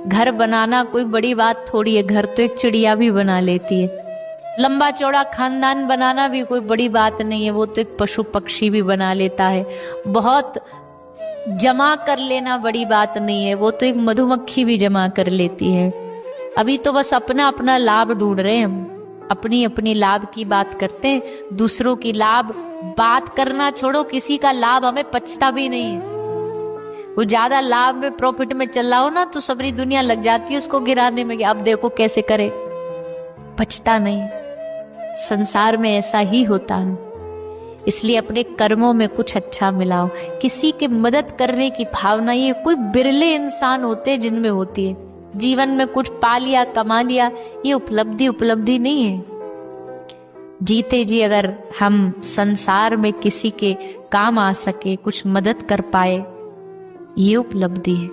घर बनाना कोई बड़ी बात थोड़ी है, घर तो एक चिड़िया भी बना लेती है। लंबा चौड़ा खानदान बनाना भी कोई बड़ी बात नहीं है, वो तो एक पशु पक्षी भी बना लेता है। बहुत जमा कर लेना बड़ी बात नहीं है, वो तो एक मधुमक्खी भी जमा कर लेती है। अभी तो बस अपना अपना लाभ ढूंढ रहे हैं हम, अपनी अपनी लाभ की बात करते हैं, दूसरों की लाभ बात करना छोड़ो, किसी का लाभ हमें पचता भी नहीं है। वो ज्यादा लाभ में प्रॉफिट में चल रहा हो ना तो सबरी दुनिया लग जाती है उसको गिराने में कि अब देखो कैसे करे, पचता नहीं। संसार में ऐसा ही होता है, इसलिए अपने कर्मों में कुछ अच्छा मिलाओ। किसी के मदद करने की भावना ये कोई बिरले इंसान होते हैं जिनमें होती है। जीवन में कुछ पा लिया, कमा लिया, ये उपलब्धि नहीं है। जीते जी अगर हम संसार में किसी के काम आ सके, कुछ मदद कर पाए, ये उपलब्धि है।